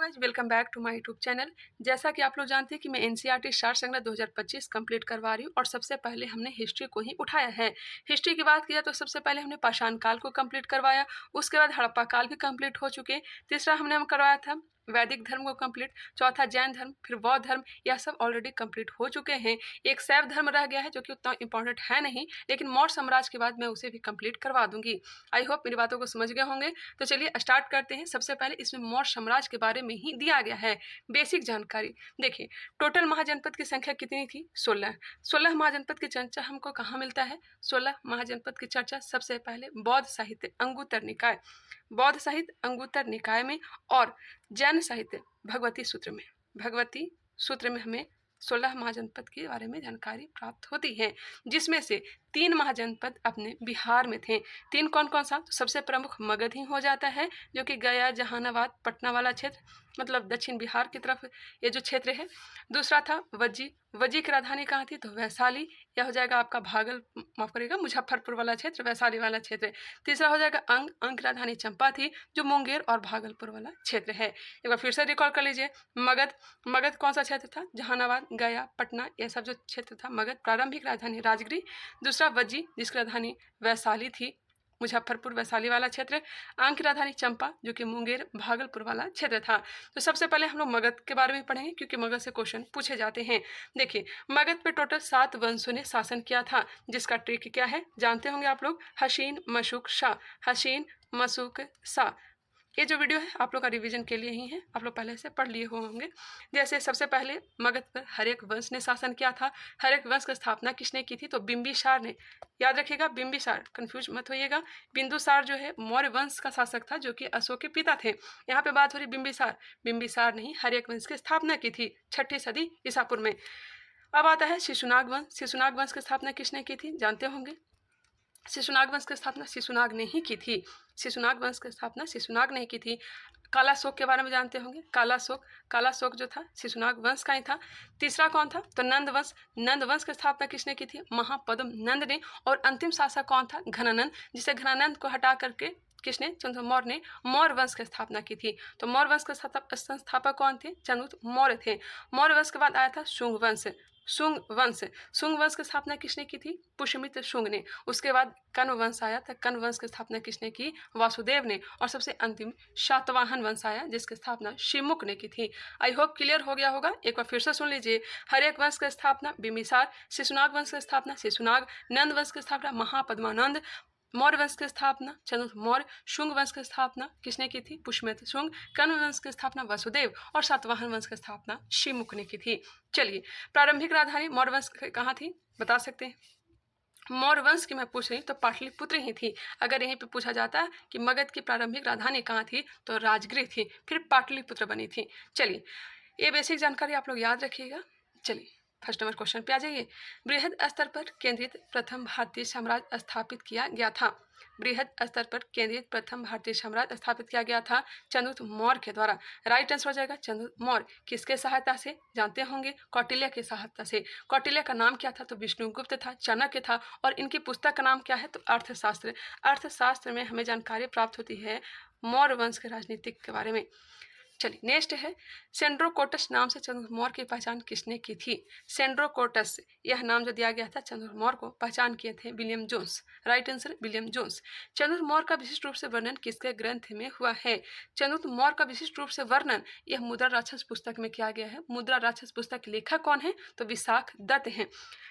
Guys welcome back to my YouTube channel. जैसा कि आप लोग जानते हैं कि मैं एनसीईआरटी सार संग्रह 2025 कंप्लीट करवा रही हूँ और सबसे पहले हमने हिस्ट्री को ही उठाया है। हिस्ट्री की बात किया तो सबसे पहले हमने पाषाण काल को कंप्लीट करवाया, उसके बाद हड़प्पा काल भी कंप्लीट हो चुके। तीसरा हम करवाया था वैदिक धर्म को कंप्लीट, चौथा जैन धर्म, फिर बौद्ध धर्म, यह सब ऑलरेडी कंप्लीट हो चुके हैं। एक शैव धर्म रह गया है जो कि उतना इंपॉर्टेंट है नहीं, लेकिन मौर्य साम्राज्य के बाद मैं उसे भी कंप्लीट करवा दूंगी। आई होप मेरी बातों को समझ गए होंगे। तो चलिए स्टार्ट करते हैं। सबसे पहले इसमें मौर्य साम्राज्य के बारे में ही दिया गया है बेसिक जानकारी। देखिए, टोटल महाजनपद की संख्या कितनी थी? 16। 16 महाजनपद की चर्चा हमको कहाँ मिलता है? 16 महाजनपद की चर्चा सबसे पहले बौद्ध साहित्य अंगुत्तर निकाय, बौद्ध साहित्य अंगुत्तर निकाय में, और जैन साहित्य भगवती सूत्र में। भगवती सूत्र में हमें 16 महाजनपद के बारे में जानकारी प्राप्त होती है, जिसमें से 3 महाजनपद अपने बिहार में थे। 3 कौन कौन सा? तो सबसे प्रमुख मगध ही हो जाता है, जो कि गया, जहानाबाद, पटना वाला क्षेत्र, मतलब दक्षिण बिहार की तरफ ये जो क्षेत्र है। दूसरा था वज्जी। वज्जी की राजधानी कहाँ थी? तो वैशाली, यह हो जाएगा आपका माफ करिएगा, मुजफ्फरपुर वाला क्षेत्र, वैशाली वाला क्षेत्र। तीसरा हो जाएगा अंग। अंग की राजधानी चंपा थी, जो मुंगेर और भागलपुर वाला क्षेत्र है। एक बार फिर से रिकॉल कर लीजिए। मगध, मगध कौन सा क्षेत्र था? जहानाबाद, गया, पटना, यह सब जो क्षेत्र था मगध। प्रारंभिक राजधानी राजगिरी। दूसरा वज्जी, जिसकी राजधानी वैशाली थी, मुजफ्फरपुर वैशाली वाला क्षेत्र। अंग की राजधानी चंपा, जो कि मुंगेर भागलपुर वाला क्षेत्र था। तो सबसे पहले हम लोग मगध के बारे में पढ़ेंगे, क्योंकि मगध से क्वेश्चन पूछे जाते हैं। देखिए, मगध पे टोटल 7 वंशों ने शासन किया था, जिसका ट्रिक क्या है जानते होंगे आप लोग। हसीन, मशूक, शाह। हसीन, मशूक, शाह। ये जो वीडियो है आप लोग का रिवीजन के लिए ही है, आप लोग पहले से पढ़ लिए होंगे। जैसे सबसे पहले मगध पर हरेक वंश ने शासन किया था। हरेक वंश की स्थापना किसने की थी? तो बिंबिसार ने। याद रखिएगा, बिंबिसार, कंफ्यूज मत होइएगा। बिंदुसार जो है मौर्य वंश का शासक था, जो कि अशोक के पिता थे। यहाँ पे बात हो रही बिंबिसार। बिंबिसार ने ही हरेक वंश की स्थापना की थी 6ठी सदी ईसा पूर्व में। अब आता है शिशुनाग वंश। शिशुनाग वंश की स्थापना किसने की थी? जानते होंगे। शिशुनाग वंश की स्थापना शिशुनाग ने ही की थी। शिशुनाग वंश की स्थापना शिशुनाग ने की थी। कालाशोक के बारे में जानते होंगे। कालाशोक, कालाशोक जो था शिशुनाग वंश का ही था। तीसरा कौन था? तो नंद वंश। नंद वंश की स्थापना किसने की थी? महापद्म नंद ने। और अंतिम शासक कौन था? घनानंद, जिसे घनानंद को हटा करके किसने? चंद्र मौर्य ने मौर्य वंश की स्थापना की थी। तो मौर्य वंश के संस्थापक कौन थे? चंद्रगुप्त मौर्य थे। मौर्य वंश के बाद आया था शुंग वंश। शुंग वंश, शुंग वंश की स्थापना किसने की थी? पुष्यमित्र शुंग ने। उसके बाद कण्व वंश आया था। कण्व वंश की स्थापना किसने की? वासुदेव ने। और सबसे अंतिम शातवाहन वंश आया, जिसकी स्थापना शिवमुख ने की थी। आई होप क्लियर हो गया होगा। एक बार फिर से सुन लीजिए। हरेक वंश की स्थापना बिंबिसार, शिशुनाग वंश की स्थापना शिशुनाग, नंद वंश की स्थापना महापद्मानंद, मौर्य वंश की स्थापना चंद्रगुप्त मौर्य, शुंग वंश की स्थापना किसने की थी? पुष्यमित्र शुंग, कण्व वंश की स्थापना वसुदेव, और सातवाहन वंश की स्थापना शिवमुख ने की थी। चलिए, प्रारंभिक राजधानी मौर्य वंश कहाँ थी बता सकते हैं? मौर्य वंश की मैं पूछ रही तो पाटलिपुत्र ही थी। अगर यहीं पे पूछा जाता कि मगध की प्रारंभिक राजधानी कहाँ थी, तो राजगृह थी, फिर पाटलिपुत्र बनी थी। चलिए, ये बेसिक जानकारी आप लोग याद रखिएगा। चलिए, फर्स्ट नंबर क्वेश्चन पे आ जाइए। बृहद स्तर पर केंद्रित प्रथम भारतीय साम्राज्य स्थापित किया गया था। बृहद स्तर पर केंद्रित प्रथम भारतीय साम्राज्य स्थापित किया गया था चंद्रगुप्त मौर्य के द्वारा। राइट आंसर हो जाएगा चंद्रगुप्त मौर्य। किसके सहायता से? जानते होंगे, कौटिल्य की सहायता से। कौटिल्य का नाम क्या था? तो विष्णुगुप्त था, चाणक्य था। और इनकी पुस्तक का नाम क्या है? तो अर्थशास्त्र। अर्थशास्त्र में हमें जानकारी प्राप्त होती है मौर्य वंश के राजनीतिक के बारे में। चलिए, नेक्स्ट है सेंड्रोकोटस नाम से चंद्रगुप्त मौर्य की पहचान किसने की थी? सेंड्रोकोटस, यह नाम जो दिया गया था चंद्रगुप्त मौर्य को, पहचान किए थे William Jones. Right answer William Jones. Chandragupta Maurya का विशिष्ट रूप से वर्णन किसके ग्रंथ में हुआ है? चंद्रगुप्त मौर्य का विशिष्ट रूप से वर्णन यह मुद्रा राक्षस पुस्तक में किया गया है। मुद्रा राक्षस पुस्तक के लेखक कौन है? तो विशाख दत्त हैं।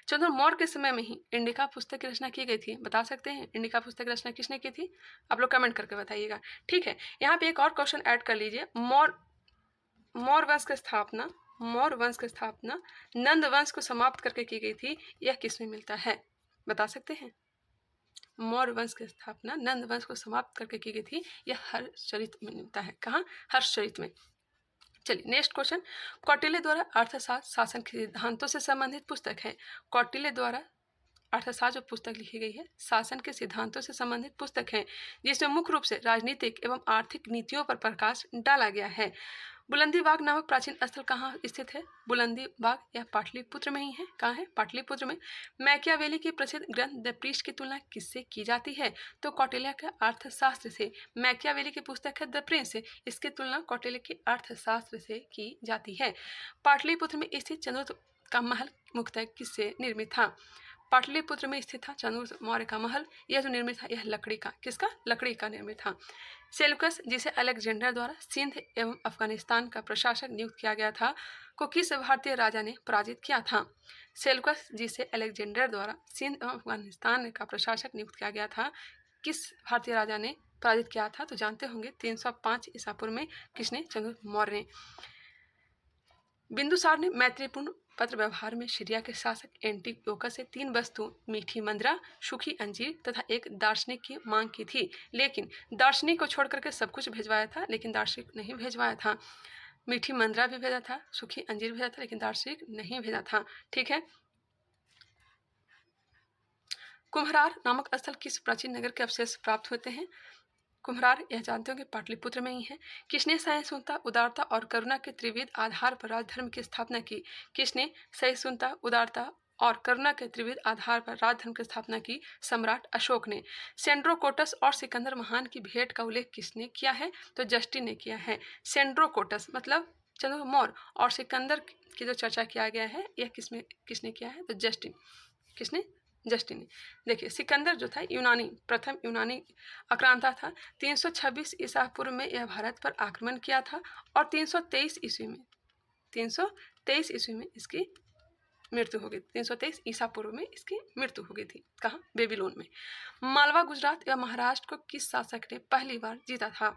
चंद्रगुप्त मौर्य के समय में ही इंडिका पुस्तक की रचना की गई थी। बता सकते हैं इंडिका पुस्तक की रचना किसने की थी? आप लोग कमेंट करके बताइएगा। ठीक है, यहाँ पे एक और क्वेश्चन ऐड कर लीजिए। मौर्य वंश की स्थापना, मौर्य वंश की स्थापना नंद वंश को समाप्त करके की गई थी। यह किस में मिलता है? बता सकते हैं? मौर्य वंश की स्थापना नंद वंश को समाप्त करके की गई थी। यह हर्षचरित में मिलता है। कहाँ? हर्षचरित में। चलिए, नेक्स्ट क्वेश्चन। कौटिल्य द्वारा अर्थशास्त्र शासन के सिद्धांतों से संबंधित पुस्तक है। कौटिल्य द्वारा अर्थशास्त्र जो पुस्तक लिखी गई है, शासन के सिद्धांतों से संबंधित पुस्तक है, जिसमें मुख्य रूप से राजनीतिक एवं आर्थिक नीतियों पर प्रकाश डाला गया है। बुलंदीबाग नामक प्राचीन स्थल कहाँ स्थित है? बुलंदीबाग यह पाटलिपुत्र में ही है। कहाँ है? पाटलिपुत्र में। मैकियावेली की प्रसिद्ध ग्रंथ द प्रीस्ट की तुलना किससे की जाती है? तो कौटिल्य के अर्थशास्त्र से। मैकियावेली की पुस्तक है द प्रिंस, इसकी तुलना कौटिल्य के अर्थशास्त्र से की जाती है। पाटलिपुत्र में स्थित चंद्रगुप्त का महल मुख्यतः किससे निर्मित था? पाटलिपुत्र में स्थित था चंद्रगुप्त मौर्य का महल। यह जो निर्मित था यह लकड़ी का, किसका? लकड़ी का निर्मित था। सेल्यूकस जिसे अलेक्जेंडर द्वारा सिंध एवं अफगानिस्तान का प्रशासक नियुक्त किया गया था, को किस भारतीय राजा ने पराजित किया था? सेल्यूकस जिसे अलेक्जेंडर द्वारा सिंध एवं अफगानिस्तान का प्रशासक नियुक्त किया गया था, किस भारतीय राजा ने पराजित किया था? तो जानते होंगे 305 ईसा पूर्व में। किसने? चंद्रगुप्त मौर्य ने। बिंदुसार ने मैत्रीपूर्ण पत्र व्यवहार में सीरिया के शासक एंटियोकस से 3 वस्तु मीठी मंद्रा, सूखी अंजीर तथा एक दार्शनिक की मांग की थी, लेकिन दार्शनिक को छोड़ करके सब कुछ भिजवाया था, लेकिन दार्शनिक नहीं भिजवाया था। मीठी मंद्रा भी भेजा था, सूखी अंजीर भेजा था, लेकिन दार्शनिक नहीं भेजा था। ठीक है। कुम्हरार नामक स्थल किस प्राचीन नगर के अवशेष प्राप्त होते हैं? कुम्हरार यह जानते हो कि पाटलिपुत्र में ही है। किसने सहिष्णुता, उदारता और करुणा के त्रिविध आधार पर राजधर्म की स्थापना की? किसने सहिष्णुता, उदारता और करुणा के त्रिविध आधार पर राजधर्म की स्थापना की? सम्राट अशोक ने। सेंड्रोकोटस और सिकंदर महान की भेंट का उल्लेख किसने किया है? तो जस्टिन ने किया है। सेंड्रोकोटस मतलब चंद्रगुप्त मौर्य और सिकंदर की जो चर्चा किया गया है यह किसने किया है? तो जस्टिन। किसने? जस्टिन ने। देखिए, सिकंदर जो था प्रथम यूनानी आक्रांता था। 326 ईसा पूर्व में यह भारत पर आक्रमण किया था और 323 ईस्वी में इसकी मृत्यु हो गई। 323 ईसा पूर्व में इसकी मृत्यु हो गई थी। कहाँ? बेबीलोन में। मालवा, गुजरात या महाराष्ट्र को किस शासक ने पहली बार जीता था?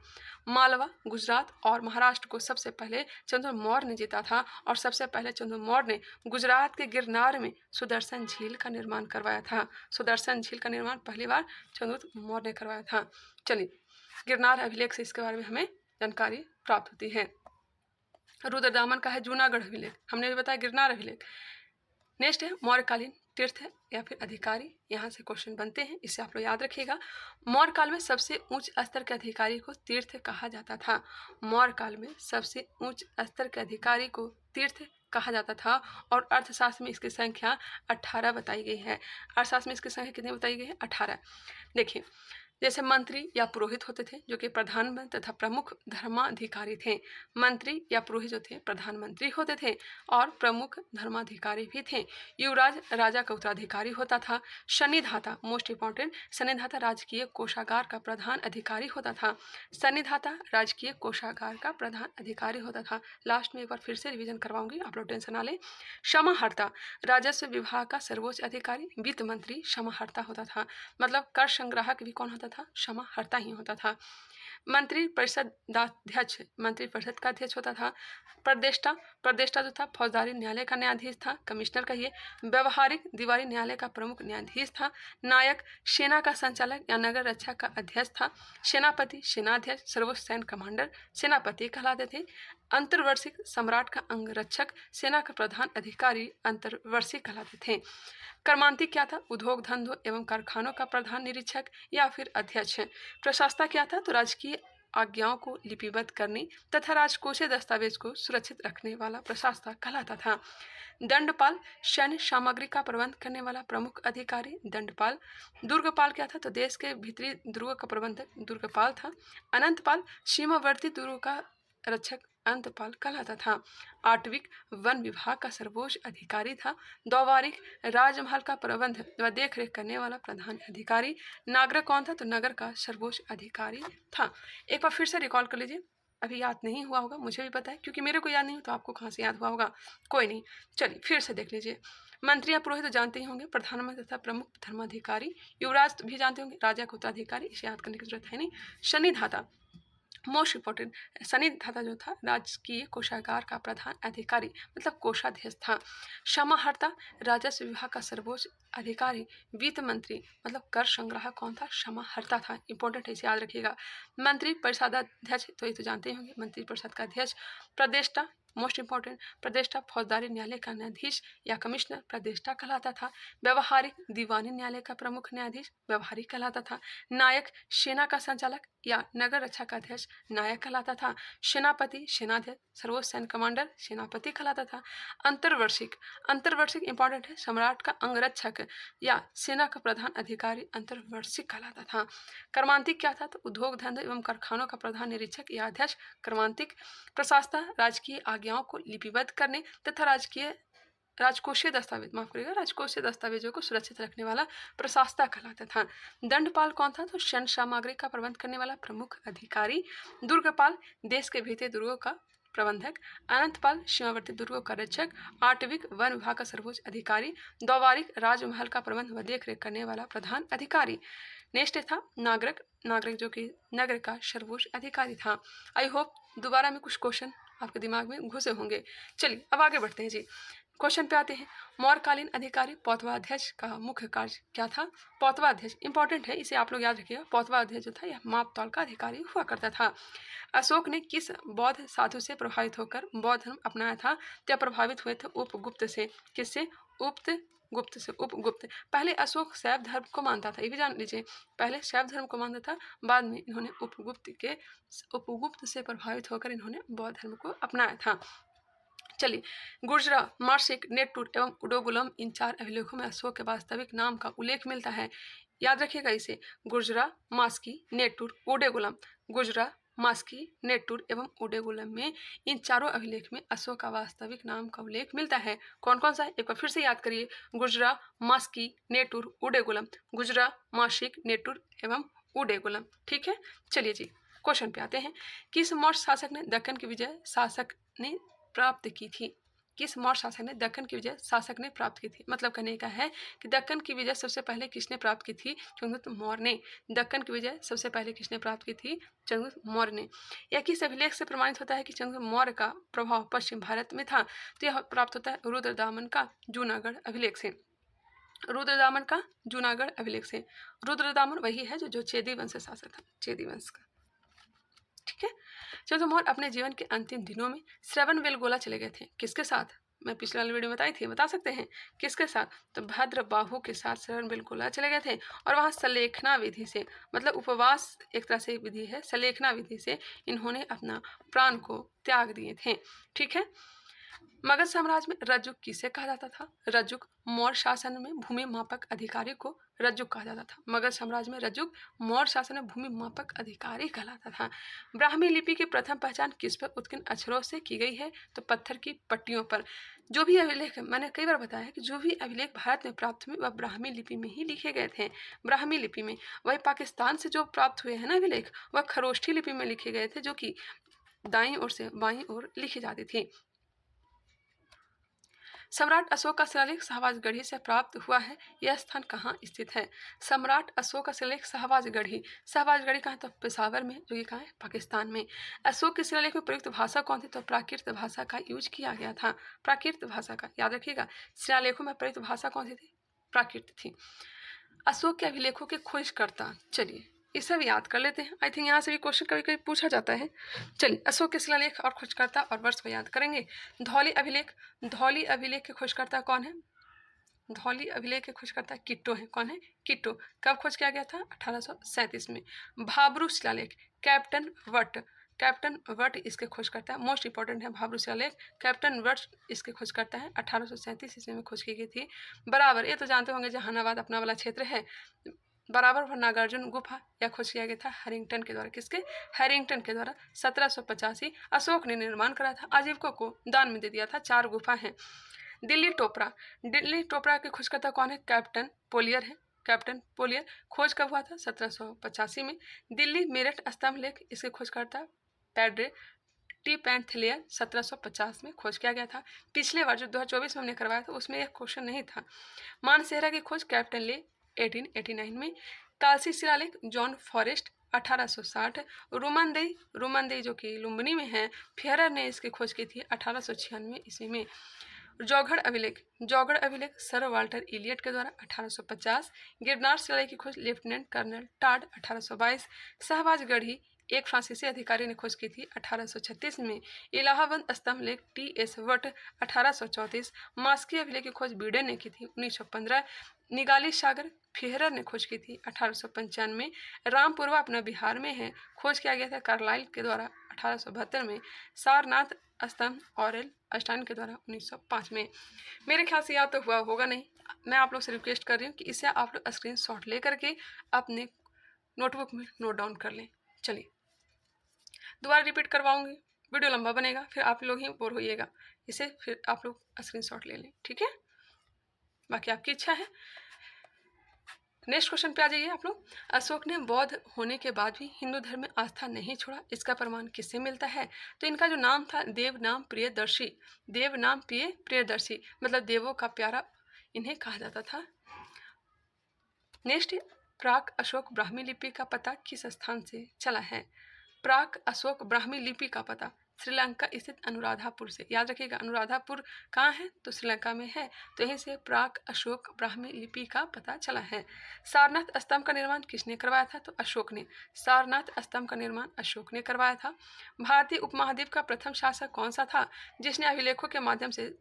मालवा, गुजरात और महाराष्ट्र को सबसे पहले चंद्रगुप्त मौर्य ने जीता था और सबसे पहले चंद्रगुप्त मौर्य ने गुजरात के गिरनार में सुदर्शन झील का निर्माण करवाया था। सुदर्शन झील का निर्माण पहली बार चंद्रगुप्त मौर्य ने करवाया था। चलिए, गिरनार अभिलेख से इसके बारे में हमें जानकारी प्राप्त होती है। रुद्रदामन का है जूनागढ़ अभिलेख, हमने भी बताया गिरनार अभिलेख। नेक्स्ट है मौर्यकालीन तीर्थ या फिर अधिकारी। यहाँ से क्वेश्चन बनते हैं, इसे आप लोग याद रखिएगा। मौर्य काल में सबसे उच्च स्तर के अधिकारी को तीर्थ कहा जाता था। मौर्य काल में सबसे उच्च स्तर के अधिकारी को तीर्थ कहा जाता था और अर्थशास्त्र में इसकी संख्या 18 बताई गई है। अर्थशास्त्र में इसकी संख्या कितनी बताई गई है? 18। देखिए, जैसे मंत्री या पुरोहित होते थे जो कि प्रधानमंत्री तथा प्रमुख धर्माधिकारी थे। मंत्री या पुरोहित जो थे प्रधानमंत्री होते थे और प्रमुख धर्माधिकारी भी थे। युवराज राजा का उत्तराधिकारी होता था। शनिधाता, मोस्ट इंपॉर्टेंट, शनिधाता राजकीय कोषागार का प्रधान अधिकारी होता था। शनिधाता राजकीय कोषागार का प्रधान अधिकारी होता था। लास्ट में एक बार फिर से रिवीजन करवाऊंगी, आप लोग टेंशन ना लें। समाहर्ता राजस्व विभाग का सर्वोच्च अधिकारी वित्त मंत्री समाहर्ता होता था। मतलब कर संग्राहक भी कौन होता था? समाहर्ता ही होता था। मंत्री परिषद अध्यक्ष मंत्री परिषद का अध्यक्ष होता था। प्रदेष्टा जो था फौजदारी न्यायालय का न्यायाधीश था, कमिश्नर कहिए। व्यवहारिक दीवारी न्यायालय का प्रमुख न्यायाधीश था। नायक सेना का संचालक या नगर रक्षा का अध्यक्ष था। सेनापति सेनाध्यक्ष सर्वोच्च सैन्य कमांडर सेनापति कहलाते थे। अंतर्वर्षिक सम्राट का अंगरक्षक सेना का प्रधान अधिकारी अंतर्वर्षी कहलाते थे। कर्मांती क्या था? उद्योग धंधों एवं कारखानों का प्रधान निरीक्षक या फिर अध्यक्ष। प्रशासता क्या था? तो राजकीय आज्ञाओं को लिपिबद्ध करने तथा राजकोषीय दस्तावेज को सुरक्षित रखने वाला प्रशासता कहलाता था। दंडपाल सैन्य सामग्री का प्रबंध करने वाला प्रमुख अधिकारी दंडपाल। दुर्गपाल क्या था? तो देश के भीतरी दुर्ग का प्रबंधक दुर्गपाल था। अनंतपाल सीमावर्ती दुर्गों का रक्षक अंतपाल कहलाता था। आठविक वन विभाग का सर्वोच्च अधिकारी था। द्वारिक राजमहल का प्रबंध व देखरेख करने वाला प्रधान अधिकारी। नागर कौन था? तो नगर का सर्वोच्च अधिकारी था। एक बार फिर से रिकॉल कर लीजिए, अभी याद नहीं हुआ होगा, मुझे भी पता है, क्योंकि मेरे को याद नहीं हो तो आपको कहाँ से याद हुआ होगा, कोई नहीं। चलिए फिर से देख लीजिए। मंत्री या पुरोहित तो जानते ही होंगे, प्रधानमंत्री तथा प्रमुख धर्माधिकारी। युवराज भी जानते होंगे, राजा का उत्तराधिकारी, इसे याद करने की जरूरत है नहीं। शनिधाता मोस्ट इंपॉर्टेंट, शनिधाता जो था राजकीय कोषागार का प्रधान अधिकारी मतलब कोषाध्यक्ष था। समाहर्ता राजस्व विभाग का सर्वोच्च अधिकारी। वित्त मंत्री मतलब कर संग्राहक कौन था? समाहर्ता था। इंपॉर्टेंट है, इसे याद रखिएगा। मंत्री परिषद अध्यक्ष तो ये तो जानते ही होंगे, मंत्री परिषद का अध्यक्ष। प्रदेष्टा मोस्ट इंपॉर्टेंट, प्रदेष्टा फौजदारी न्यायालय का न्यायाधीश या कमिश्नर प्रदेष्टा कहलाता था। व्यवहारिक दीवानी न्यायालय का प्रमुख न्यायाधीश व्यवहारिक कहलाता था। नायक सेना का संचालक या नगर रक्षा का अध्यक्ष नायक कहलाता था। सेनापति सेनाध्यक्ष, सर्वोच्च सैन्य कमांडर सेनापति कहलाता था। अंतर्वर्षिक, अंतर्वर्षिक इंपॉर्टेंट है, सम्राट का अंगरक्षक या सेना का प्रधान अधिकारी अंतर्वर्षिक कहलाता था। कर्मांतिक क्या था? तो उद्योग धंधे एवं कारखानों का प्रधान निरीक्षक या अध्यक्ष कर्मांतिक। प्रशासता, राजकीय आज्ञाओं को लिपिबद्ध करने तथा राजकोषीय दस्तावेज, माफ करिएगा, राजकोषीय दस्तावेजों को सुरक्षित रखने वाला प्रशासता कहलाता था। दंडपाल कौन था? तो सैन्य सामग्री का प्रबंध करने वाला प्रमुख अधिकारी। दुर्गपाल, देश के भीतर दुर्गों का प्रबंधक। अनंतपाल, सीमावर्ती दुर्गों का रक्षक। आटविक, वन विभाग का सर्वोच्च अधिकारी। द्वारिक, राजमहल का प्रबंध व देखरेख करने वाला प्रधान अधिकारी। नेक्स्ट था नागरिक, नागरिक जो कि नगर का सर्वोच्च अधिकारी था। आई होप दोबारा में कुछ क्वेश्चन आपके दिमाग में घुसे होंगे। चलिए अब आगे बढ़ते हैं जी, क्वेश्चन पे आते हैं। मौर्यकालीन अधिकारी पौतवाध्यक्ष का मुख्य कार्य क्या था? पौतवाध्यक्ष इंपॉर्टेंट है, इसे आप लोग याद रखिएगा। पौतवाध्यक्ष जो था यह माप तौल का अधिकारी हुआ करता था। अशोक ने किस बौद्ध साधु से प्रभावित होकर बौद्ध धर्म अपनाया था? क्या प्रभावित हुए थे? उपगुप्त से। किससे? गुप्त से। उपगुप्त। पहले अशोक शैव धर्म को मानता था, ये भी जान लीजिए, पहले शैव धर्म को मानता था, बाद में इन्होंने उपगुप्त से प्रभावित होकर इन्होंने बौद्ध धर्म को अपनाया था। चलिए, गुर्जरा, मार्सिक, नेटूर एवं उडोगुलम, इन 4 अभिलेखों में अशोक के वास्तविक नाम का उल्लेख मिलता है। याद रखिएगा इसे, गुर्जरा, मास्की, नेटूर, उडेगुलम। गुर्जरा, मास्की, नेटूर एवं उडेगुलम में इन 4 अभिलेख में अशोक का वास्तविक नाम का उल्लेख मिलता है। कौन कौन सा है? एक बार फिर से याद करिए, गुर्जरा, मास्की, नेटूर, उडेगुलम। गुर्जरा, मासिक, नेटूर एवं उडेगुलम। ठीक है, चलिए जी क्वेश्चन पे आते हैं। किस मौर्य शासक ने दक्कन की विजय शासक ने प्राप्त की थी? किस मौर्य शासक ने दक्कन की विजय शासक ने प्राप्त की थी? मतलब कहने का है कि दक्कन की विजय सबसे पहले किसने प्राप्त की थी? चंद्रगुप्त मौर्य ने। दक्कन की विजय सबसे पहले किसने प्राप्त की थी? चंद्रगुप्त मौर्य ने। यह किस अभिलेख से प्रमाणित होता है कि चंद्रगुप्त मौर्य का प्रभाव पश्चिम भारत में था? तो यह प्राप्त होता है रुद्रदामन का जूनागढ़ अभिलेख से। रुद्रदामन का जूनागढ़ अभिलेख से। रुद्रदामन वही है जो चेदी वंश शासक था, चेदी वंश का। ठीक है, चंद्रगुप्त मौर्य अपने जीवन के अंतिम दिनों में श्रवणबेलगोला चले गए थे। किसके साथ? मैं पिछले वाले वीडियो में बताई थी, बता सकते हैं किसके साथ? तो भद्रबाहु के साथ श्रवणबेलगोला चले गए थे और वहाँ सलेखना विधि से, मतलब उपवास एक तरह से विधि है, सलेखना विधि से इन्होंने अपना प्राण को त्याग दिए थे। ठीक है, मगध साम्राज्य में रज्जुक किसे कहा जाता था? रज्जुक, मौर्य शासन में भूमि मापक अधिकारी को रज्जुक कहा जाता था। मगध साम्राज्य में रज्जुक मौर्य शासन में भूमि मापक अधिकारी कहलाता था। ब्राह्मी लिपि की प्रथम पहचान किस पर उत्कीर्ण अक्षरों से की गई है? तो पत्थर की पट्टियों पर। जो भी अभिलेख, मैंने कई बार बताया कि जो भी अभिलेख भारत में प्राप्त हुए वह ब्राह्मी लिपि में ही लिखे गए थे, ब्राह्मी लिपि में। वही पाकिस्तान से जो प्राप्त हुए हैं ना अभिलेख, वह खरोष्ठी लिपि में लिखे गए थे, जो कि दाईं ओर से बाईं ओर लिखी जाती थी। सम्राट अशोक का शिलालेख शाहबाजगढ़ी से प्राप्त हुआ है। यह स्थान कहाँ स्थित है? सम्राट अशोक का शिलालेख शाहबाजगढ़ी। शाहबाजगढ़ी कहाँ? तो पेशावर में, जो कि कहाँ है? पाकिस्तान में। अशोक के शिलालेख में प्रयुक्त भाषा कौन थी? तो प्राकृत भाषा का यूज किया गया था। प्राकृत भाषा का, याद रखिएगा, शिलालेखों में प्रयुक्त भाषा कौन सी थी? प्राकृत थी। अशोक के अभिलेखों के खोजकर्ता, चलिए इसे भी याद कर लेते हैं। आई थिंक यहाँ से भी क्वेश्चन कभी कभी पूछा जाता है। चलिए, अशोक के शिलालेख और खोजकर्ता और वर्ष को याद करेंगे। धौली अभिलेख, धौली अभिलेख के खोजकर्ता कौन है? धौली अभिलेख के खोजकर्ता किट्टो है। कौन है? किट्टो। कब खोज किया गया था? 1837 में। भाब्रू शिलालेख, कैप्टन वट, कैप्टन वट इसके खोज करता है। मोस्ट इंपॉर्टेंट है भाब्रू शिलालेख, कैप्टन वट इसके खोज करता है। 1837 ईस्वी में खोज की गई थी। बराबर, ये तो जानते होंगे जहानाबाद अपना वाला क्षेत्र है, बराबर पर नागार्जुन गुफा यह खोज किया गया था हैरिंगटन के द्वारा। किसके? हैरिंगटन के द्वारा। 1785 अशोक ने निर्माण करा था, आजीविकों को दान में दे दिया था। 4 गुफा हैं। दिल्ली टोपरा, दिल्ली टोपरा के खोजकर्ता कौन है? कैप्टन पोलियर है। कैप्टन पोलियर। खोज कब हुआ था? 1785 में। दिल्ली मेरठ स्तंभ लेख, इसके खोजकर्ता पैड्रे टी पैंथलियर, 1750 में खोज किया गया था। पिछले वर्ष जो 2024 में हमने करवाया था उसमें यह क्वेश्चन नहीं था। मानसेहरा की खोज कैप्टन ले 1889 में। कालसी शिलालेख जॉन फॉरेस्ट 1860। रुमनदेई जो कि लुम्बिनी में है, फियरर ने इसकी खोज की थी 1896 ईस्वी में। जौगढ़ अभिलेख सर वाल्टर इलियट के द्वारा 1850। गिरनार शिलालेख की खोज लेफ्टिनेंट कर्नल टाड 1822। शाहबाजगढ़ी एक फ्रांसीसी अधिकारी ने खोज की थी 1836 में। इलाहाबाद स्तंभ लेख टी.एस. वट 1834। मास्की अभिलेख की खोज बीडन ने की थी 1915। निगाली सागर फिहरर ने खोज की थी 1895। रामपुरवा अपना बिहार में है, खोज किया गया था कार्लाइल के द्वारा 1872 में। सारनाथ स्तंभ ऑरेल अस्टाइन के द्वारा 1905 में। मेरे ख्याल से याद तो हुआ होगा नहीं, मैं आप लोग से रिक्वेस्ट कर रही हूँ कि इसे आप लोग स्क्रीन शॉट ले करके अपने नोटबुक में नोट डाउन कर लें। चलिए दोबारा रिपीट करवाऊंगी, वीडियो लंबा बनेगा, फिर आप लोग ही बोर होइएगा, इसे फिर आप लोग स्क्रीन शॉट ले लें, ठीक है। बाकी आपकी इच्छा है। नेक्स्ट क्वेश्चन पे आ जाइए आप लोग। अशोक ने बौद्ध होने के बाद भी हिंदू धर्म में आस्था नहीं छोड़ा, इसका प्रमाण किससे मिलता है? तो इनका जो नाम था देव नाम प्रियदर्शी, देव नाम प्रियदर्शी मतलब देवों का प्यारा इन्हें कहा जाता था। नेक्स्ट, प्राक अशोक ब्राह्मी लिपि का पता किस स्थान से चला है? प्राक अशोक ब्राह्मी लिपि का पता श्रीलंका स्थित अनुराधापुर से। याद रखिएगा अनुराधापुर कहाँ है? तो श्रीलंका में है, तो यहीं से प्राक अशोक ब्राह्मी लिपि का पता चला है। सारनाथ स्तंभ का निर्माण किसने करवाया था? तो अशोक ने। सारनाथ स्तंभ का निर्माण अशोक ने करवाया था। भारतीय उपमहाद्वीप का प्रथम शासक कौन सा था जिसने अभिलेखों के माध्यम से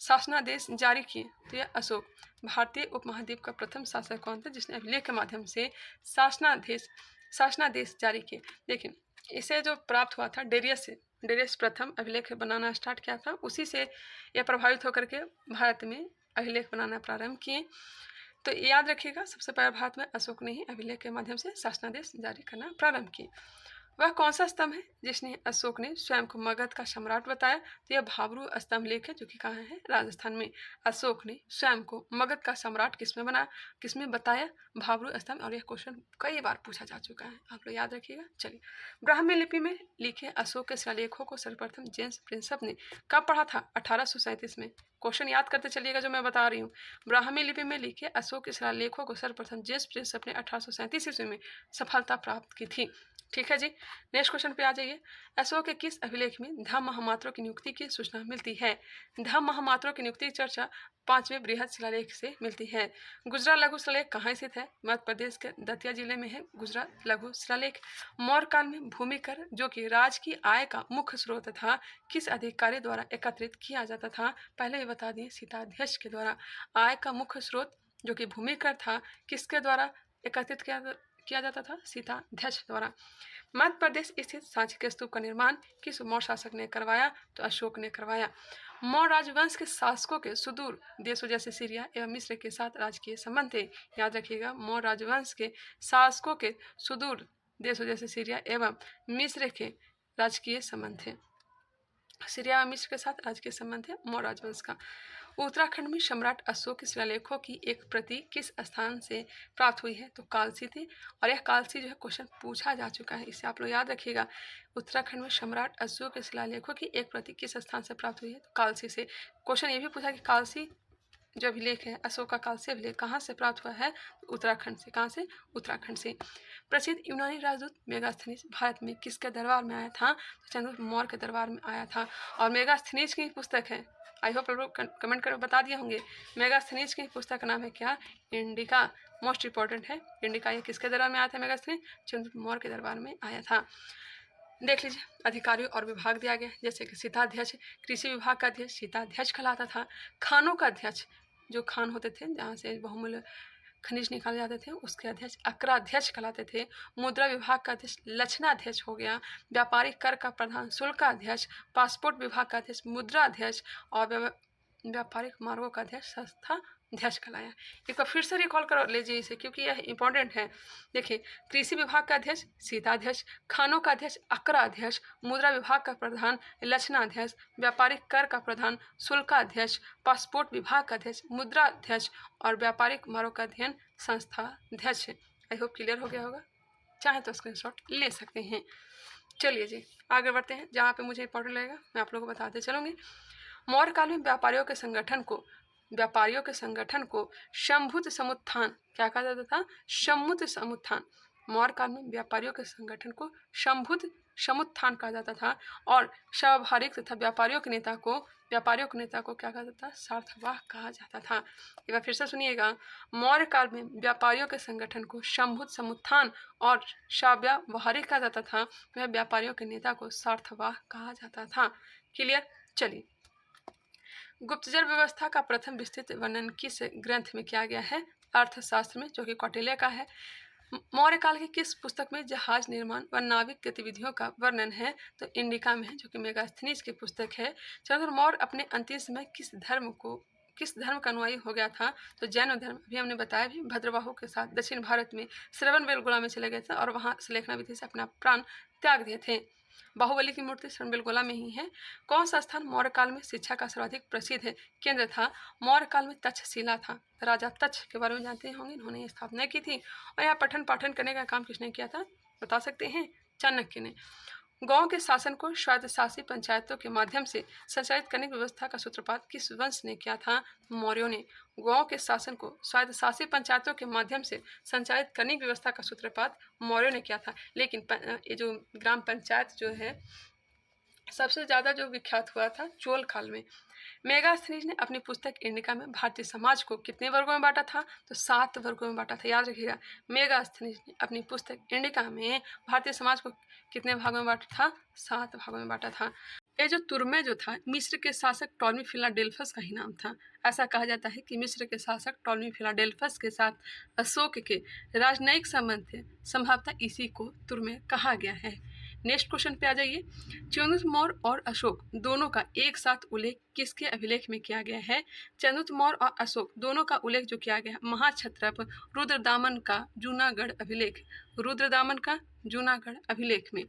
शासनादेश जारी किए? तो यह अशोक। भारतीय उपमहाद्वीप का प्रथम शासक कौन था जिसने अभिलेख के माध्यम से शासनादेश जारी किए? देखिए इसे जो प्राप्त हुआ था डेरियस से, डेरियस प्रथम अभिलेख बनाना स्टार्ट किया था, उसी से यह प्रभावित होकर के भारत में अभिलेख बनाना प्रारंभ किए। तो याद रखिएगा सबसे पहले भारत में अशोक ने ही अभिलेख के माध्यम से शासनादेश जारी करना प्रारंभ किए। वह कौन सा स्तंभ है जिसने अशोक ने स्वयं को मगध का सम्राट बताया? तो यह भाबरू स्तंभ लेख है जो कि कहाँ है? राजस्थान में। अशोक ने स्वयं को मगध का सम्राट किसमें बताया? भाबरू स्तंभ। और यह क्वेश्चन कई बार पूछा जा चुका है, आप लोग याद रखिएगा। चलिए, ब्राह्मी लिपि में लिखे अशोक के शिलालेखों को सर्वप्रथम जेम्स प्रिंसप ने कब पढ़ा था? 1837 में। क्वेश्चन याद करते चलिएगा जो मैं बता रही हूँ। ब्राह्मी लिपि में लिखे अशोक के शिलालेखों को सर्वप्रथम जेम्स प्रिंसप ने 1837 ईस्वी में सफलता प्राप्त की थी। ठीक है जी। नेक्स्ट क्वेश्चन पे आ जाइए। अशोक के किस अभिलेख में धम्म महामात्रों की नियुक्ति की सूचना मिलती है? धम्म महामात्रों की नियुक्ति की चर्चा 5वें बृहद शिलालेख से मिलती है। गुजरात लघु शिलालेख कहाँ स्थित है? मध्य प्रदेश के दतिया जिले में है गुजरात लघु शिलालेख। मौर्य काल में भूमि कर जो कि राज्य की आय का मुख्य स्रोत था किस अधिकारी द्वारा एकत्रित किया जाता था? पहले ही बता दिए, सीताध्यक्ष के द्वारा। आय का मुख्य स्रोत जो कि भूमि कर था किसके द्वारा एकत्रित किया जाता था? सीताध्यक्ष द्वारा। मध्य प्रदेश स्थित सांची के स्तूप का निर्माण किस मौर्य शासक ने करवाया? तो अशोक ने करवाया। मौर्य राजवंश के शासकों के सुदूर देशों जैसे सीरिया एवं मिस्र के साथ राजकीय संबंध थे। याद रखिएगा, मौर्य राजवंश के शासकों के सुदूर देशों जैसे सीरिया एवं मिस्र के राजकीय संबंध थे। सीरिया और मिस्र के साथ राजकीय संबंध है मौर्य राजवंश का। उत्तराखंड में सम्राट अशोक के शिलालेखों की एक प्रति किस स्थान से प्राप्त हुई है? तो कालसी थी। और यह कालसी जो है क्वेश्चन पूछा जा चुका है, इसे आप लोग याद रखिएगा। उत्तराखंड में सम्राट अशोक के शिलालेखों की एक प्रति किस स्थान से प्राप्त हुई है? तो कालसी से। क्वेश्चन ये भी पूछा कि कालसी जो अभिलेख है अशोक का कालसी अभिलेख कहाँ से प्राप्त हुआ है? उत्तराखंड से। कहाँ से? उत्तराखंड से। प्रसिद्ध यूनानी राजदूत मेगास्थनीज भारत में किसके दरबार में आया था? तो चंद्रगुप्त मौर्य के दरबार में आया था। और मेगास्थनीज की पुस्तक है, आई होप आप लोग कमेंट कर बता दिए होंगे। मेगास्थनीज की पुस्तक का नाम है क्या? इंडिका। मोस्ट इंपॉर्टेंट है इंडिका। ये किसके दरबार में आया था? मेगास्थनीज चंद्रगुप्त मौर्य के दरबार में आया था। देख लीजिए, अधिकारियों और विभाग दिया गया जैसे कि सीताध्यक्ष, कृषि विभाग का अध्यक्ष सीताध्यक्ष कहलाता था। खानों का अध्यक्ष, जो खान होते थे जहाँ से बहुमूल्य खनिज निकाले जाते थे, उसके अध्यक्ष अक्राध्यक्ष कहलाते थे। मुद्रा विभाग का अध्यक्ष लक्षणाध्यक्ष हो गया। व्यापारिक कर का प्रधान शुल्काध्यक्ष। पासपोर्ट विभाग का अध्यक्ष मुद्राध्यक्ष। और व्यापारिक मार्गों का अध्यक्ष संस्था अध्यक्ष कहलाया। एक बार फिर से रिकॉल कर लीजिए इसे क्योंकि यह इंपॉर्टेंट है। देखिए, कृषि विभाग का अध्यक्ष सीताध्यक्ष, खानों का अध्यक्ष अक्राध्यक्ष, मुद्रा विभाग का प्रधान लक्षणाध्यक्ष, व्यापारिक कर का प्रधान शुल्काध्यक्ष, पासपोर्ट विभाग का अध्यक्ष मुद्राध्यक्ष और व्यापारिक मार्गों का अध्ययन संस्था अध्यक्ष। आई होप क्लियर हो गया होगा, चाहे तो स्क्रीनशॉट ले सकते हैं। चलिए जी आगे बढ़ते हैं, जहाँ पे मुझे इंपॉर्टेंट लगेगा मैं आप लोगों को बताते चलूँगी। मौर्य काल में व्यापारियों के संगठन को शंभुत समुत्थान क्या कहा जाता था? शंभुत समुत्थान। मौर्य काल में व्यापारियों के संगठन को शंभुद समुत्थान कहा जाता था और व्यावहारिक तथा व्यापारियों के नेता को क्या कहा जाता था? सार्थवाह कहा जाता था। एक बार फिर से सुनिएगा, मौर्य काल में व्यापारियों के संगठन को शंभुद समुत्थान और व्यावहारिक कहा जाता था, वह व्यापारियों के नेता को सार्थवाह कहा जाता था। क्लियर? चलिए, गुप्तचर व्यवस्था का प्रथम विस्तृत वर्णन किस ग्रंथ में किया गया है? अर्थशास्त्र में, जो कि कौटिल्य का है। मौर्य काल की किस पुस्तक में जहाज निर्माण व नाविक गतिविधियों का वर्णन है? तो इंडिका में है, जो कि मेगास्थनीज की पुस्तक है। चंद्रगुप्त मौर्य अपने अंतिम समय किस धर्म का अनुयायी हो गया था? तो जैन धर्म। अभी हमने बताया भी, भद्रबाहु के साथ दक्षिण भारत में श्रवणबेलगोला में चले गए थे और वहां लेखना विधि से अपना प्राण त्याग दिए थे। बाहुबली की मूर्ति श्रवणबेलगोला में ही है। कौन सा स्थान मौर्य काल में शिक्षा का सर्वाधिक प्रसिद्ध केंद्र था? मौर्य काल में तक्षशिला था। राजा तक्ष के बारे में जानते होंगे, इन्होंने स्थापना की थी। और यहाँ पठन पाठन करने का काम किसने किया था? बता सकते हैं? चाणक्य ने। गांव के शासन को स्वायत्तशासी पंचायतों के माध्यम से संचालित करने की व्यवस्था का सूत्रपात किस वंश ने किया था? मौर्यों ने। गांव के शासन को स्वायत्तशासी पंचायतों के माध्यम से संचालित करने की व्यवस्था का सूत्रपात मौर्यों ने किया था। लेकिन ये जो ग्राम पंचायत जो है, सबसे ज़्यादा जो विख्यात हुआ था चोल काल में। मेगास्थनीज ने अपनी पुस्तक इंडिका में भारतीय समाज को कितने वर्गों में बांटा था? तो 7 वर्गों में बांटा था। याद रखिएगा, मेगास्थनीज ने अपनी पुस्तक इंडिका में भारतीय समाज को कितने भागों में बांटा था? 7 भागों में बांटा था। ये जो तुर्मे जो था, मिस्र के शासक टॉलमी फिलाडेल्फस का ही नाम था। ऐसा कहा जाता है कि मिस्र के शासक टॉलमी फिलाडेल्फस के साथ अशोक के राजनयिक संबंध थे। संभवतः इसी को तुर्मे कहा गया है। नेक्स्ट क्वेश्चन पे आ जाइए। चंद्रगुप्त मौर्य और अशोक दोनों का एक साथ उल्लेख किसके अभिलेख में किया गया है? चंद्रगुप्त मौर्य और अशोक दोनों का उल्लेख जो किया गया है, महाक्षत्रप रुद्रदामन का जूनागढ़ अभिलेख में।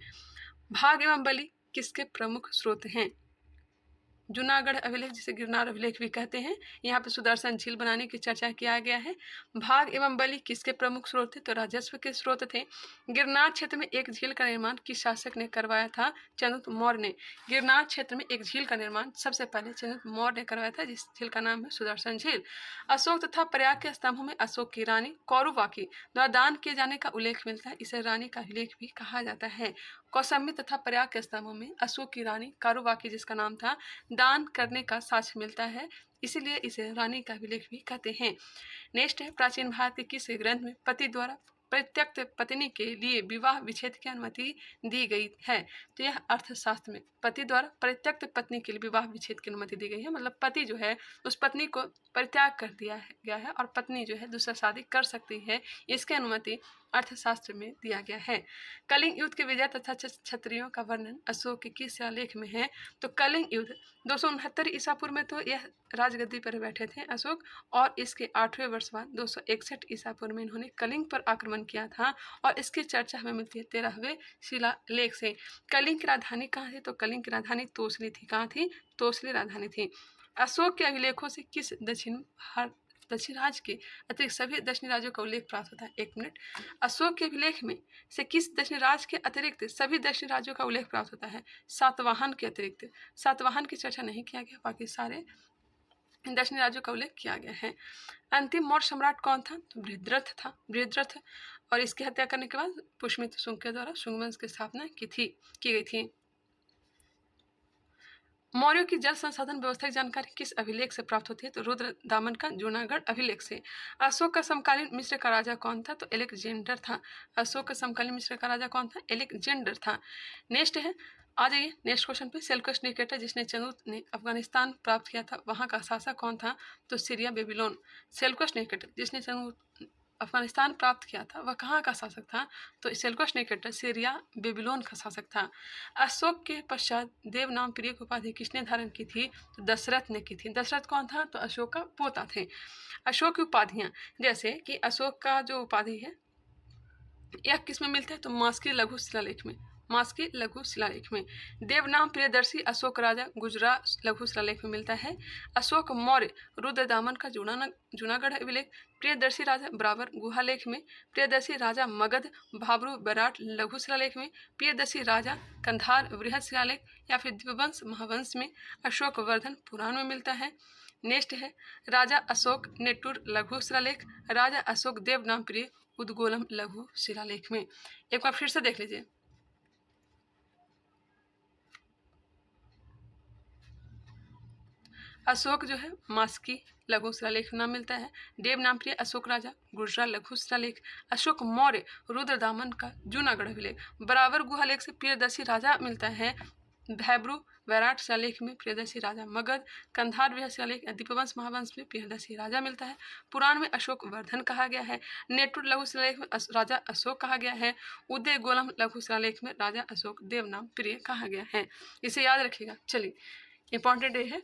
भाग एवं बलि किसके प्रमुख स्रोत हैं? जूनागढ़ अभिलेख, जिसे गिरनार अभिलेख भी कहते हैं। यहाँ पे सुदर्शन झील बनाने की चर्चा किया गया है। भाग एवं बलि किसके प्रमुख स्रोत थे? तो राजस्व के स्रोत थे। गिरनार क्षेत्र में एक झील का निर्माण किस शासक ने करवाया था? चंद्रगुप्त मौर्य ने। गिरनार क्षेत्र में एक झील का निर्माण सबसे पहले चंद्रगुप्त मौर्य ने करवाया था, जिस झील का नाम है सुदर्शन झील। अशोक तथा प्रयाग के स्तंभों में अशोक की रानी कौरवाकी द्वारा दान किए जाने का उल्लेख मिलता है। इसे रानी का अभिलेख भी कहा जाता है। कौसम्बी तथा प्रयाग के स्तंभों में अशोक की रानी कारुबाकी, जिसका नाम था, दान करने का साक्ष्य मिलता है, इसीलिए इसे रानी का अभिलेख भी कहते हैं। नेक्स्ट है, प्राचीन भारत के किस ग्रंथ में पति द्वारा परित्यक्त पत्नी के लिए विवाह विच्छेद की अनुमति दी गई है? तो यह अर्थशास्त्र में पति द्वारा परित्यक्त पत्नी के लिए विवाह विच्छेद की अनुमति दी गई है। मतलब पति जो है उस पत्नी को परित्याग कर दिया गया है और पत्नी जो है दूसरा शादी कर सकती है, इसकी अनुमति अर्थशास्त्र में दिया गया है। कलिंग युद्ध के विजय तथा क्षत्रियों का वर्णन अशोक के किस शिलालेख में है? तो कलिंग युद्ध 269 ईसा पूर्व में तो यह राजगद्दी पर बैठे थे अशोक, और इसके 8वें वर्ष बाद 261 ईसा पूर्व में इन्होंने कलिंग पर आक्रमण किया था, और इसकी चर्चा हमें मिलती है 13वें शिलालेख से। कलिंग की राजधानी कहाँ थी? तो कलिंग की राजधानी तोसली थी। कहाँ थी? तोसली राजधानी थी। अशोक के अभिलेखों से किस दक्षिण राज्य के अतिरिक्त सभी दक्षिणी राज्यों का उल्लेख प्राप्त होता है? 1 मिनट। अशोक के अभिलेख में से किस दक्षिण राज्य के अतिरिक्त सभी दक्षिणी राज्यों का उल्लेख प्राप्त होता है? सातवाहन के अतिरिक्त। सातवाहन की चर्चा नहीं किया गया, बाकी सारे दक्षिणी राज्यों का उल्लेख किया गया है। अंतिम मौर्य सम्राट कौन था? तो बृहद्रथ था। बृहद्रथ, और इसकी हत्या करने के बाद पुष्यमित्र शुंग के द्वारा शुंग वंश की स्थापना की गई थी। मौर्यों की जल संसाधन व्यवस्था की जानकारी किस अभिलेख से प्राप्त होती है? तो रुद्र दामन का जूनागढ़ अभिलेख से। अशोक का समकालीन मिस्र का राजा कौन था? तो एलेक्जेंडर था। अशोक का समकालीन मिस्र का राजा कौन था? एलेक्जेंडर था। नेक्स्ट है, आ जाइए नेक्स्ट क्वेश्चन पे। सेल्यूकस निकेटर, जिसने चंद्रगुप्त ने अफगानिस्तान प्राप्त किया था, वहाँ का शासक कौन था? तो सीरिया बेबीलोन। सेल्यूकस निकेटर, जिसने चंद्रगुप्त अफगानिस्तान प्राप्त किया था, वह कहाँ का शासक था? तो सेल्यूकस निकेटर सीरिया बेबीलोन का शासक था। अशोक के पश्चात देव नाम प्रिय की उपाधि किसने धारण की थी? तो दशरथ ने की थी। दशरथ कौन था? तो अशोक का पोता थे। अशोक की उपाधियां, जैसे कि अशोक का जो उपाधि है यह किस में मिलता है? तो मास्की लघु शिलालेख में। मास्की लघु शिलालेख में। देव नाम प्रियदर्शी अशोक राजा गुजरा लघु शिलालेख में मिलता है। अशोक मौर्य रुद्रदामन का जूनागढ़ अभिलेख। प्रियदर्शी राजा बराबर गुहालेख में। प्रियदर्शी राजा मगध भाबरू बराट लघु शिलालेख में। प्रियदर्शी राजा कंधार बृहद शिलालेख या फिर दिव्यवंश महावंश में। अशोक वर्धन पुराण में मिलता है। नेक्स्ट है, राजा अशोक नेटुर लघु शिलालेख। राजा अशोक देव नाम प्रिय उद्गोलम लघु शिलालेख में। एक बार फिर से देख लीजिए। अशोक जो है मास्की लघु शिलालेख नाम मिलता है। देवनामप्रिय अशोक राजा गुर्जर लघु शिलालेख। अशोक मौर्य रुद्रदामन का जूनागढ़ विलेख। बराबर गुहालेख से प्रियदर्शी राजा मिलता है। भैब्रू वैराट शिलालेख में प्रियदर्शी राजा मगध। कंधार विहार शिलालेख दीपवंश महावंश में प्रियदर्शी राजा मिलता है। पुराण में अशोक वर्धन कहा गया है। नेटुर लघु शिलालेख में राजा अशोक कहा गया है। उदय गोलम लघु शिलालेख में राजा अशोक देवनाम प्रिय कहा गया है। इसे याद रखिएगा। चलिए, इंपॉर्टेंट ये है,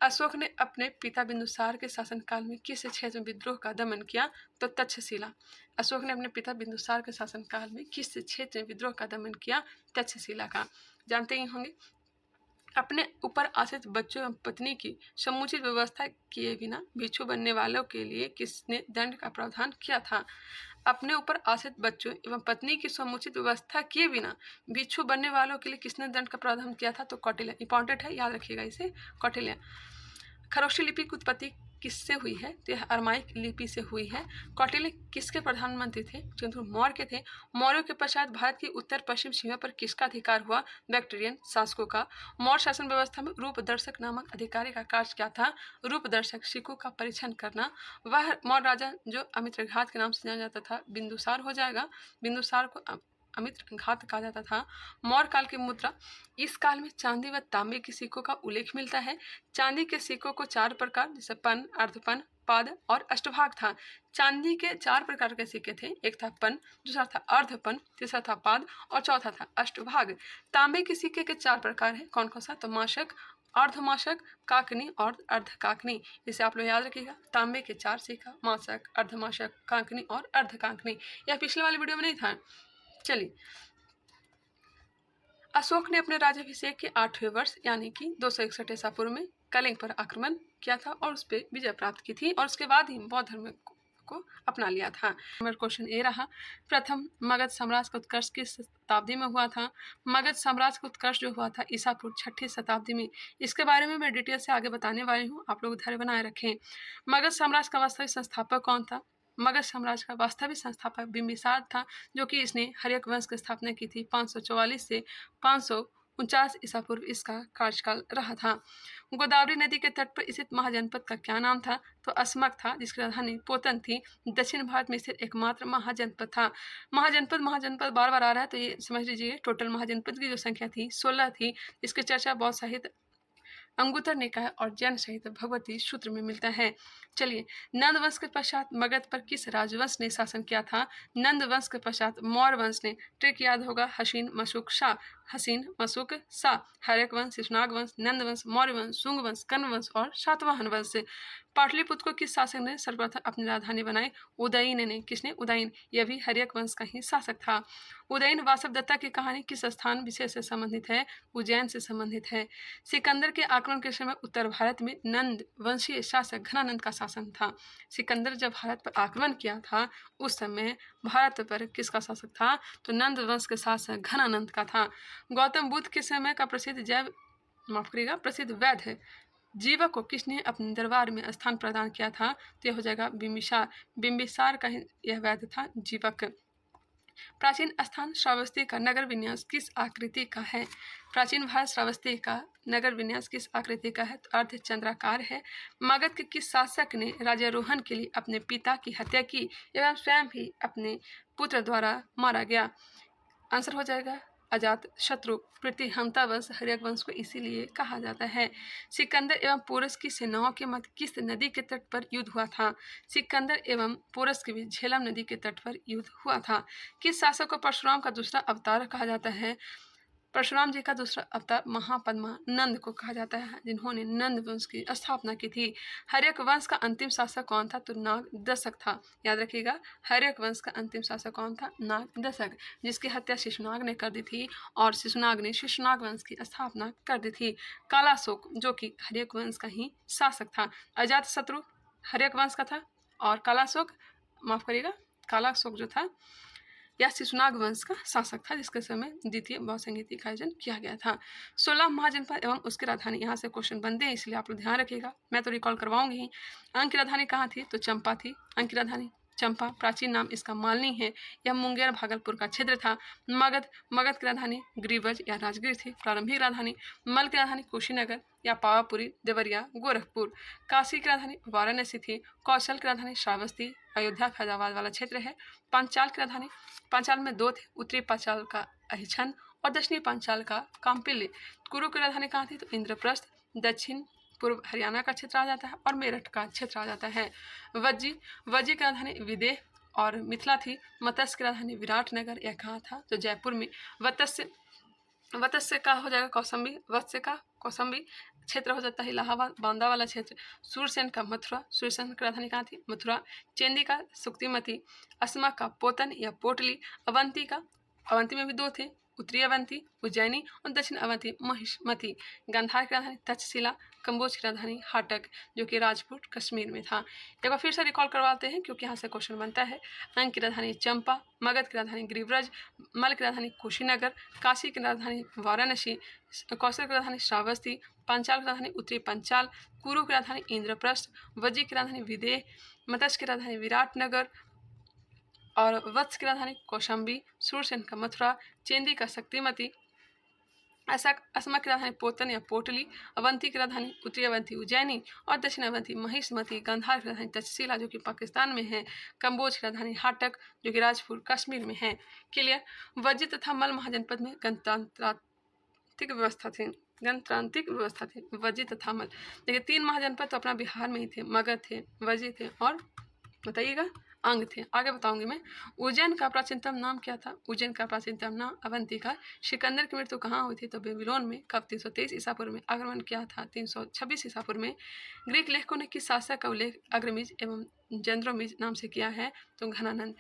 अशोक ने अपने पिता बिंदुसार के शासनकाल में किस क्षेत्र में विद्रोह का दमन किया? तो तक्षशिला। अशोक ने अपने पिता बिंदुसार के शासनकाल में किस क्षेत्र में विद्रोह का दमन किया? तक्षशिला का। जानते ही होंगे। अपने ऊपर आश्रित बच्चों एवं पत्नी की समुचित व्यवस्था किए बिना भिक्षु बनने वालों के लिए किसने दंड का प्रावधान किया था? अपने ऊपर आश्रित बच्चों एवं पत्नी की समुचित व्यवस्था किए बिना भिक्षु बनने वालों के लिए किसने दंड का प्रावधान किया था? तो कौटिल्य। इंपॉर्टेंट है, याद रखिएगा इसे, कौटिल्य। खरोष्ठी लिपि की उत्पत्ति किससे हुई है? तो यह अरमाइक लिपि से हुई है। कौटिल्य किसके प्रधानमंत्री थे? चंद्र मौर्य के थे। मौर्यों के पश्चात भारत की उत्तर पश्चिम सीमा पर किसका अधिकार हुआ? बैक्ट्रियन शासकों का। मौर्य शासन व्यवस्था में रूपदर्शक नामक अधिकारी का कार्य क्या था? रूपदर्शक सिक्कों का परीक्षण करना। वह मौर्य राजा जो अमित्रघात के नाम से जाना जाता था बिंदुसार हो जाएगा। बिंदुसार को अमित्र घात कहा जाता था। मौर्य काल की मुद्रा। इस काल में चांदी व तांबे के सिक्कों का उल्लेख मिलता है। चांदी के सिक्कों को 4 प्रकार जैसे पन, अर्धपन, पाद और अष्टभाग था। चांदी के 4 प्रकार के सिक्के थे। एक था पन, दूसरा था अर्धपन, तीसरा था पाद और चौथा था अष्टभाग। तांबे के सिक्के के 4 प्रकार है। कौन कौन सा? तो माशक, अर्धमाशक, काकनी और अर्धकाकनी। इसे आप लोग याद रखिएगा। तांबे के 4 सिक्का, माशक, अर्धमाशक, काकनी और अर्धकाकनी। यह पिछले वाले वीडियो में नहीं था। चलिए, अशोक ने अपने राज्याभिषेक के 8वें वर्ष यानी कि 261 ईसा पूर्व में कलिंग पर आक्रमण किया था और उस पर विजय प्राप्त की थी और उसके बाद ही बौद्ध धर्म को अपना लिया था। नंबर क्वेश्चन ए रहा, प्रथम मगध साम्राज्य का उत्कर्ष किस शताब्दी में हुआ था? मगध साम्राज्य का उत्कर्ष जो हुआ था ईसा पूर्व 6ठी शताब्दी में। इसके बारे में मैं डिटेल से आगे बताने वाली हूँ, आप लोग धैर्य बनाए रखें। मगध साम्राज्य का वास्तविक संस्थापक कौन था? मगध साम्राज्य का वास्तविक संस्थापक बिंबिसार था, जो कि इसने हर्यक वंश की स्थापना की थी। 544 से 549 ईसा पूर्व इसका कार्यकाल रहा था। गोदावरी नदी के तट पर स्थित महाजनपद का क्या नाम था? तो अस्मक था, जिसकी राजधानी पोतन थी। दक्षिण भारत में स्थित एकमात्र महाजनपद था। महाजनपद बार बार आ रहा है, तो ये समझ लीजिए टोटल महाजनपद की जो संख्या थी 16 थी। इसकी चर्चा बौद्ध साहित्य अंगुत्तर निकाय और जैन साहित्य भगवती सूत्र में मिलता है। चलिए, नंद वंश के पश्चात मगध पर किस राजवंश ने शासन किया था? नंद वंश के पश्चात मौर्य वंश ने। ट्रिक याद होगा, हसीन मशुक शाह, हसीन मशुक शाह। हर्यक वंश, शिशुनाग वंश, नंद वंश, मौर्य वंश, शुंग वंश, कण्व वंश और सातवाहन वंश। पाटलिपुत्र को किस शासक ने सर्वप्रथम अपनी राजधानी बनाई? उदयन ने। किसने? उदयन। यह भी हर्यक वंश का ही शासक था। उदयन वासवदत्ता की कहानी किस स्थान विशेष से संबंधित है? उज्जैन से संबंधित है। सिकंदर के आक्रमण के समय उत्तर भारत में नंद वंशीय शासक घनानंद का शासन था। सिकंदर जब भारत पर आक्रमण किया था उस समय भारत पर किसका शासक था? तो नंद वंश के शासक घनानंद का था। गौतम बुद्ध के समय का प्रसिद्ध वैद्य जीवक को किसने अपने दरबार में स्थान प्रदान किया था? तो यह हो जाएगा बिंबिसार। बिंबिसार का यह वैद्य था जीवक। प्राचीन स्थान श्रावस्ती का नगर विन्यास किस आकृति का है? प्राचीन भारत श्रावस्ती का नगर विन्यास किस आकृति का है? तो अर्धचंद्राकार है। मगध के किस शासक ने राज्यारोहण के लिए अपने पिता की हत्या की एवं स्वयं भी अपने पुत्र द्वारा मारा गया? आंसर हो जाएगा अजात शत्रु। प्रतिहंता वंश हर्यक वंश को इसीलिए कहा जाता है। सिकंदर एवं पोरस की सेनाओं के मध्य किस नदी के तट पर युद्ध हुआ था? सिकंदर एवं पोरस के बीच झेलम नदी के तट पर युद्ध हुआ था। किस शासक को परशुराम का दूसरा अवतार कहा जाता है? परशुराम जी का दूसरा अवतार महापद्मा नंद को कहा जाता है, जिन्होंने नंद वंश की स्थापना की थी। हर्यक वंश का अंतिम शासक कौन था? तो नाग दशक था। याद रखिएगा, हर्यक वंश का अंतिम शासक कौन था? नाग दशक, जिसकी हत्या शिशुनाग ने कर दी थी और शिशुनाग ने शिशुनाग वंश की स्थापना कर दी थी। कालाशोक जो कि हर्यक वंश का ही शासक था। अजात शत्रु हर्यक वंश का था और कालाशोक कालाशोक जो था यह शिशुनाग वंश का शासक था, जिसके समय द्वितीय बौद्ध संहिता का आयोजन किया गया था। 16 महाजनपद एवं उसकी राजधानी, यहाँ से क्वेश्चन बनते हैं, इसलिए आप लोग ध्यान रखिएगा। मैं तो रिकॉल करवाऊंगी ही। अंग की राजधानी कहाँ थी? तो चंपा थी। अंग की राजधानी चंपा प्राचीन नाम इसका मालनी है। यह मुंगेर भागलपुर का क्षेत्र था। मगध मगध की राजधानी ग्रीवज या राजगीर थी। प्रारंभिक राजधानी मल की राजधानी कुशीनगर या पावापुरी देवरिया गोरखपुर। काशी की राजधानी वाराणसी थी। कौशल की राजधानी श्रावस्ती अयोध्या फैजाबाद वाला क्षेत्र है। पांचाल की राजधानी पांचाल में दो थे, उत्तरी पांचाल का अहिछन और दक्षिणी पांचाल का काम्पिल्य। कुरु की राजधानी कहाँ थी तो इंद्रप्रस्थ। दक्षिण पूर्व हरियाणा का क्षेत्र आ जाता है और मेरठ का क्षेत्र आ जाता है। वज्जी वज्जी की राजधानी विदेह और मिथिला थी। मत्स्य की राजधानी विराटनगर, यह कहाँ था तो जयपुर में। वत्स्य वत्स्य का हो जाएगा कौसम्बी। वत्स्य का कौसम्बी क्षेत्र हो जाता है इलाहाबाद बांदा वाला क्षेत्र। सूरसेन का मथुरा, सूरसेन की राजधानी कहाँ थी मथुरा। चेंदी का सुक्तिमती। अस्मा का पोतन या पोटली। अवंती में भी दो थे, उत्तरी अवंती उज्जैनी और दक्षिण अवंती महिष्मती। गांधार की राजधानी तक्षशिला। कंबोज की राजधानी हाटक जो कि राजपूत कश्मीर में था। एक बार फिर से रिकॉल करवाते हैं क्योंकि यहाँ से क्वेश्चन बनता है। अंग की राजधानी चंपा, मगध की राजधानी गिरिव्रज, मल की राजधानी कुशीनगर, काशी की राजधानी वाराणसी, कौशल की राजधानी श्रावस्ती, पांचाल की राजधानी उत्तरी पंचाल, कुरु की राजधानी इंद्रप्रस्थ, वज्जी की राजधानी विदेह, मत्स्य की राजधानी विराटनगर और वत्स की राजधानी कौशंबी, सूरसेन का मथुरा, चेंदी का शक्तिमती, असमा की राजधानी पोतन या पोटली, अवंती की राजधानी उत्तरी अवंती उज्जैनी और दक्षिण अवंती महिष्मती, गांधार की राजधानी तक्षशिला जो कि पाकिस्तान में है, कंबोज की राजधानी हाटक जो कि राजपुर कश्मीर में है। क्लियर। वज्जी तथा मल महाजनपद में गणतांत्रिक व्यवस्था थी वज्जी तथा मल। देखिए तीन महाजनपद तो अपना बिहार में ही थे, मगध थे, वज्जी थे और बताइएगा अंग थे। आगे बताऊंगी मैं। उज्जैन का प्राचीनतम नाम क्या था। उज्जैन का प्राचीनतम नाम अवंतिका। सिकंदर की मृत्यु कहाँ हुई थी तो बेबीलोन में। कब 323 ईसा पूर्व में। आगमन किया था 326 ईसा पूर्व में। ग्रीक लेखकों ने किस शासक का उल्लेख अग्रमीज एवं जंद्रोमीज नाम से किया है तो घनानंद।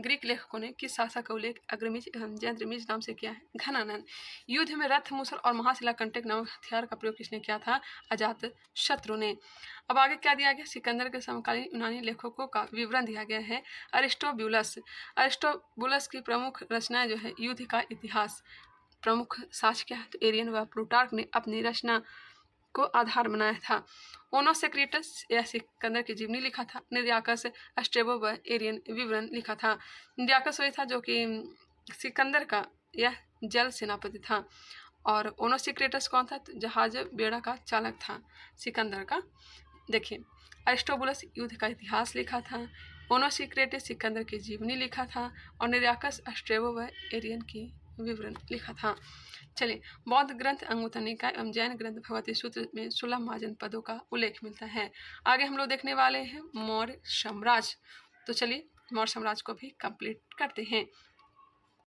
ग्रीक लेखकों ने किस शासक का उल्लेख अग्रमीज एवं जंद्रमीज नाम से किया है घनानंद। युद्ध में रथ मूसल और महाशिला कंटक नामक हथियार का प्रयोग किसने किया था अजात शत्रु ने। अब आगे क्या दिया गया सिकंदर के समकालीन यूनानी लेखकों का विवरण दिया गया है। अरिस्टोबुलस की प्रमुख रचनाएं जो है युद्ध का इतिहास। प्रमुख साक्ष्य क्या है तो एरियन व प्लूटार्क ने अपनी रचना को आधार बनाया था। ओनोसेक्रिटस या सिकंदर की जीवनी लिखा था। निर्याकस स्ट्रेबो व एरियन विवरण लिखा था। निर्याकस वही था जो कि सिकंदर का यह जल सेनापति था और ओनोसिक्रेटस कौन था तो जहाज बेड़ा का चालक था सिकंदर का। देखिए अरिस्टोबुलस युद्ध का इतिहास लिखा था, ओनोसिक्रेटस सिकंदर की जीवनी लिखा था और निर्याकस स्ट्रेबो व एरियन की विवरण लिखा था। चलिए बौद्ध ग्रंथ अंगुत्तर निकाय एवं जैन ग्रंथ भगवती सूत्र में 16 महाजनपदों का उल्लेख मिलता है। आगे हम लोग देखने वाले हैं मौर्य साम्राज्य। तो चलिए मौर्य साम्राज्य को भी कंप्लीट करते हैं।